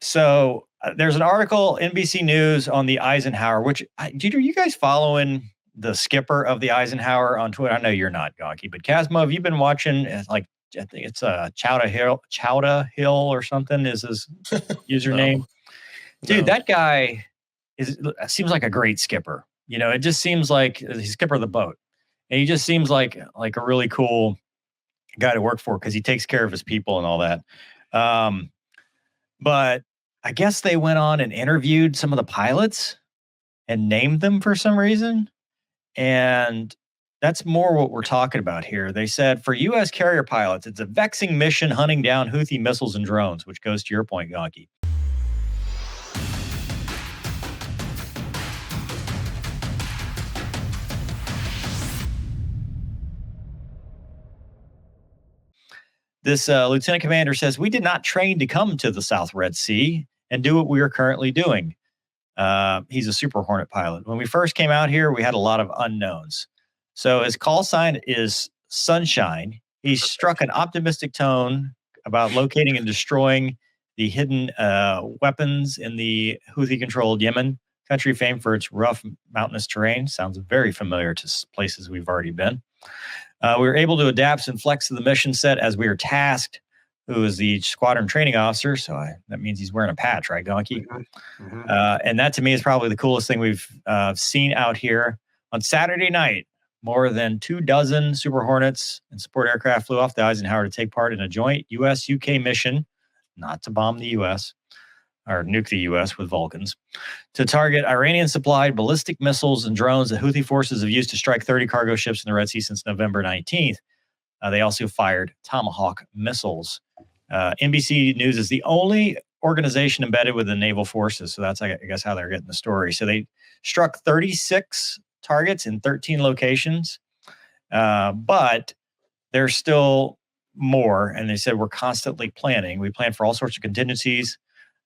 So there's an article, NBC News, on the Eisenhower, which, are you guys following the skipper of the Eisenhower on Twitter? I know you're not, Gonky, but Casmo, have you been watching? Like, I think it's Chowda Hill or something is his username. No. Dude, that guy seems like a great skipper. It just seems like he's skipper of the boat, and he just seems like a really cool guy to work for because he takes care of his people and all that. But I guess they went on and interviewed some of the pilots and named them for some reason. And that's more what we're talking about here. They said for U.S. carrier pilots, it's a vexing mission hunting down Houthi missiles and drones, which goes to your point, Gonky. This lieutenant commander says, we did not train to come to the South Red Sea and do what we are currently doing. He's a Super Hornet pilot. When we first came out here, we had a lot of unknowns. So his call sign is Sunshine. He struck an optimistic tone about locating and destroying the hidden weapons in the Houthi-controlled Yemen country, famed for its rough mountainous terrain. Sounds very familiar to places we've already been. We were able to adapt and flex to the mission set as we were tasked, who is the squadron training officer. So that means he's wearing a patch, right, Gonky? Mm-hmm. And that to me is probably the coolest thing we've seen out here. On Saturday night, more than 24 Super Hornets and support aircraft flew off the Eisenhower to take part in a joint U.S.-UK mission, not to bomb the U.S. or nuke the U.S. with Vulcans, to target Iranian-supplied ballistic missiles and drones that Houthi forces have used to strike 30 cargo ships in the Red Sea since November 19th. They also fired Tomahawk missiles. NBC News is the only organization embedded with the naval forces. So that's, I guess, how they're getting the story. So they struck 36 targets in 13 locations, but there's still more. And they said, we're constantly planning. We plan for all sorts of contingencies.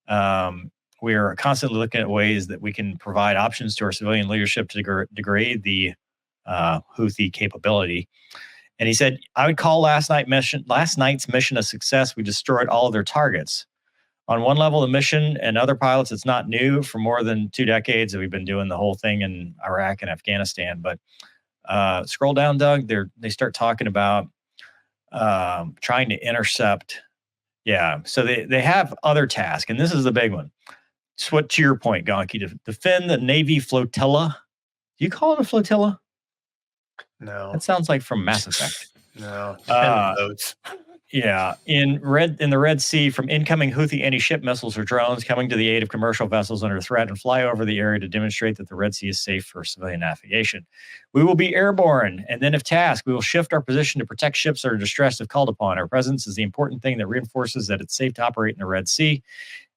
We are constantly looking at ways that we can provide options to our civilian leadership to degrade the Houthi capability. And he said, I would call last night's mission a success. We destroyed all of their targets. On one level, the mission and other pilots, it's not new. For more than 2 decades, we've been doing the whole thing in Iraq and Afghanistan. But scroll down, Doug. They start talking about trying to intercept. Yeah, so they have other tasks, and this is the big one. To your point, Gonky, to defend the Navy flotilla. Do you call it a flotilla? No. That sounds like from Mass Effect. No. Boats. Yeah, in the Red Sea from incoming Houthi anti-ship missiles or drones coming to the aid of commercial vessels under threat and fly over the area to demonstrate that the Red Sea is safe for civilian navigation. We will be airborne, and then if tasked, we will shift our position to protect ships that are distressed if called upon. Our presence is the important thing that reinforces that it's safe to operate in the Red Sea.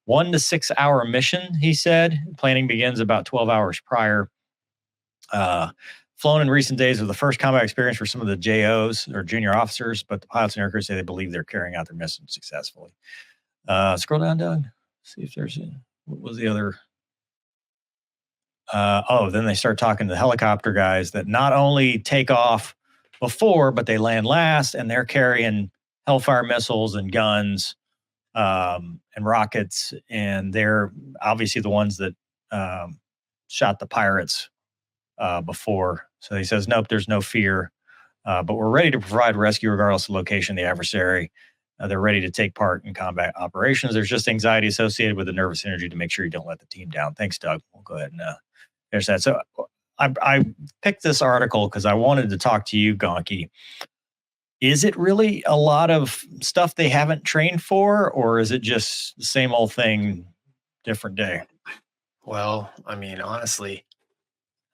1 to 6 hour mission, he said. Planning begins about 12 hours prior. Flown in recent days with the first combat experience for some of the JOs or junior officers, but the pilots and aircrew say they believe they're carrying out their mission successfully. Scroll down, Doug. See if there's what was the other. Then they start talking to the helicopter guys that not only take off before, but they land last, and they're carrying Hellfire missiles and guns and rockets, and they're obviously the ones that shot the pirates before. So he says, nope, there's no fear, but we're ready to provide rescue regardless of location of the adversary. They're ready to take part in combat operations. There's just anxiety associated with the nervous energy to make sure you don't let the team down. Thanks, Doug. We'll go ahead and there's that. So I picked this article because I wanted to talk to you, Gonky. Is it really a lot of stuff they haven't trained for, or is it just the same old thing, different day? Well, I mean, honestly,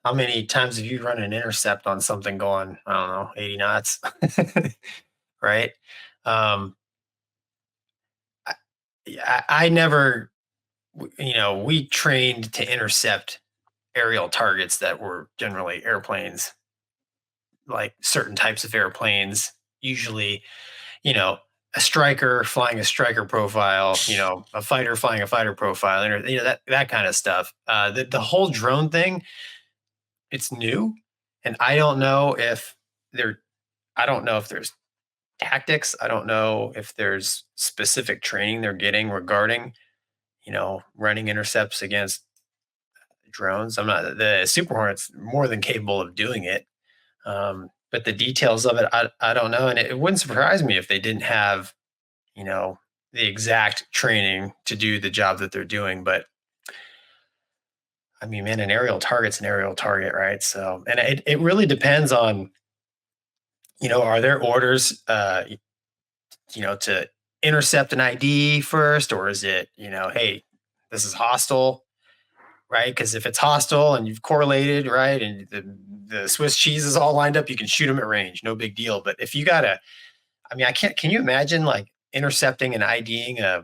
how many times have you run an intercept on something going, I don't know, 80 knots? Right? I never, we trained to intercept aerial targets that were generally airplanes, like certain types of airplanes, usually, a striker flying a striker profile, a fighter flying a fighter profile, that kind of stuff. The whole drone thing, it's new, and I don't know if there's tactics. I don't know if there's specific training they're getting regarding, running intercepts against drones. The Super Hornet's more than capable of doing it. But the details of it, I don't know. And it wouldn't surprise me if they didn't have, the exact training to do the job that they're doing. But I mean, man, an aerial target's an aerial target, right? So, and it really depends on, are there orders, to intercept an ID first, or is it, hey, this is hostile, right? Because if it's hostile and you've correlated, right, and the Swiss cheese is all lined up, you can shoot them at range, no big deal. But if you gotta, can you imagine like intercepting and IDing a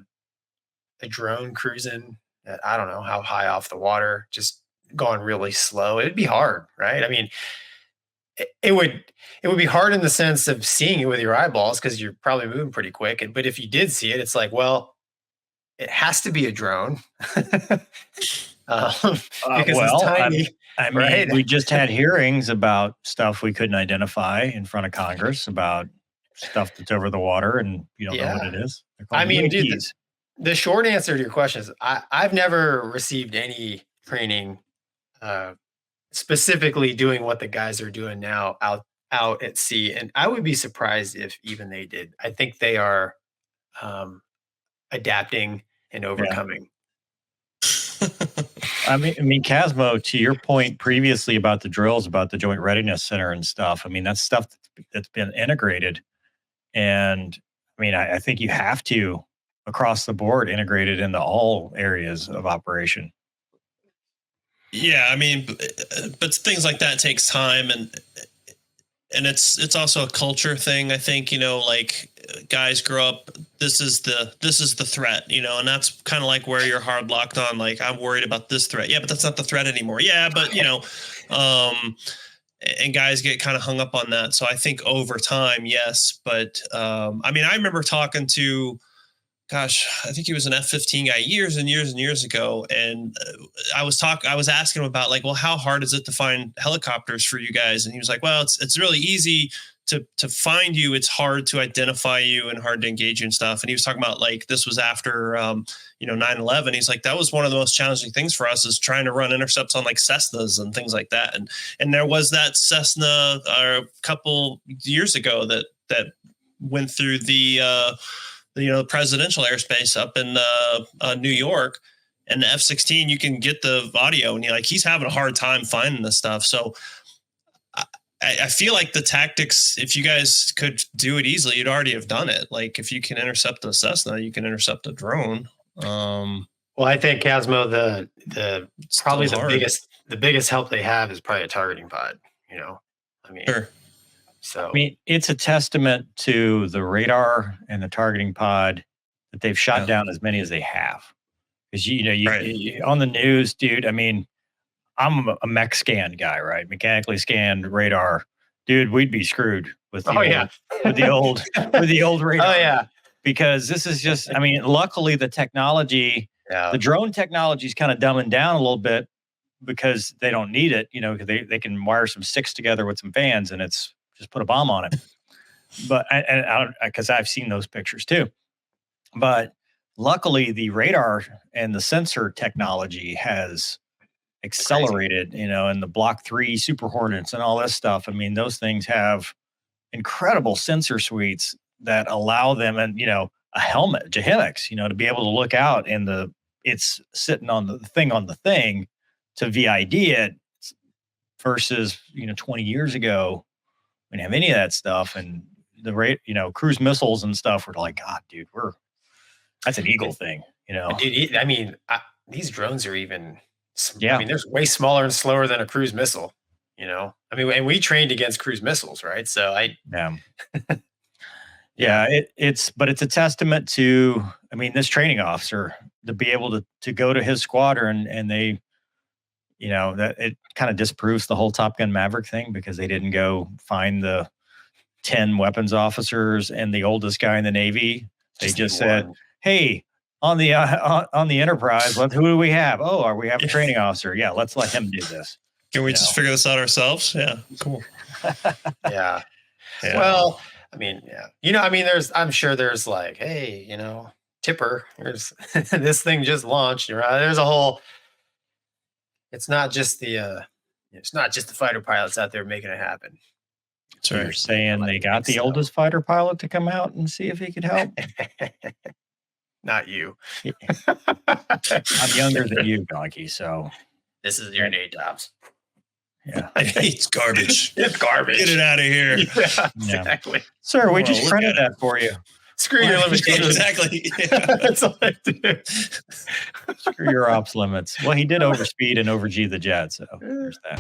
drone cruising at, I don't know how high off the water, just going really slow? It'd be hard, right? I mean, it would be hard in the sense of seeing it with your eyeballs because you're probably moving pretty quick. But if you did see it, it's like, well, it has to be a drone because it's tiny. I mean, right? we just had hearings about stuff we couldn't identify in front of Congress about stuff that's over the water, and you don't know what it is. I mean, dude, the short answer to your question is I've never received any training specifically doing what the guys are doing now out at sea, and I would be surprised if even they did. I think they are adapting and overcoming. I mean, Casmo, to your point previously about the drills, about the Joint Readiness Center and stuff, I mean, that's stuff that's been integrated. And I mean, I think you have to, across the board, integrate it into all areas of operation. Yeah, I mean, but things like that takes time, and it's also a culture thing. I think, like guys grow up, this is the threat, and that's kind of like where you're hard locked on, like, I'm worried about this threat. Yeah, but that's not the threat anymore. Yeah, but and guys get kind of hung up on that. So I think over time, yes. But I mean, I remember talking to, I think he was an F-15 guy years and years and years ago. And I was asking him about, like, well, how hard is it to find helicopters for you guys? And he was like, well, it's really easy to find you. It's hard to identify you and hard to engage you and stuff. And he was talking about, like, this was after, 9/11. He's like, that was one of the most challenging things for us, is trying to run intercepts on like Cessnas and things like that. And there was that Cessna a couple years ago that went through the presidential airspace up in New York, and the F-16, you can get the audio, and he's having a hard time finding this stuff. So I feel like the tactics, if you guys could do it easily, you'd already have done it. Like, if you can intercept a Cessna, you can intercept a drone. Well, I think, Casmo, the biggest help they have is probably a targeting pod. Sure. So, I mean, it's a testament to the radar and the targeting pod that they've shot down as many as they have. Because you on the news, dude. I mean, I'm a mech scan guy, right? Mechanically scanned radar, dude. We'd be screwed with the old radar. Oh yeah, because this is just. I mean, luckily the technology, the drone technology is kind of dumbing down a little bit because they don't need it. Because they can wire some sticks together with some fans, and it's just put a bomb on it. But because I've seen those pictures too. But luckily, the radar and the sensor technology has accelerated, and the Block 3 Super Hornets and all this stuff. I mean, those things have incredible sensor suites that allow them, and a helmet, JHMX, to be able to look out, and it's sitting on the thing to VID it, versus 20 years ago we didn't have any of that stuff, and the rate, cruise missiles and stuff were like, God, dude, that's an Eagle thing, Dude, I mean, these drones are even. I mean, they're way smaller and slower than a cruise missile. I mean, and we trained against cruise missiles, right? So it's a testament to, I mean, this training officer to be able to go to his squadron, and they, that it kind of disproves the whole Top Gun Maverick thing, because they didn't go find the 10 weapons officers and the oldest guy in the Navy. They just said, hey, on the Enterprise, who do we have? Oh, we have a training officer. Yeah, let's let him do this. Can we just figure this out ourselves? Yeah, cool. Yeah. Well, I mean, I'm sure there's like, hey, Tipper. There's this thing just launched. Right? There's a whole. It's not just the fighter pilots out there making it happen. That's You're right. saying they got the so. oldest fighter pilot to come out and see if he could help? Not you. I'm younger than you, Donkey, so This is your day jobs. yeah. It's garbage. It's garbage. Get it out of here. Yeah, exactly. Sir, we Well, just look printed at it. that for you. Screw your limitations. Exactly. Yeah. That's all I do. Screw your ops limits. Well, he did overspeed and over G the jet, so there's that.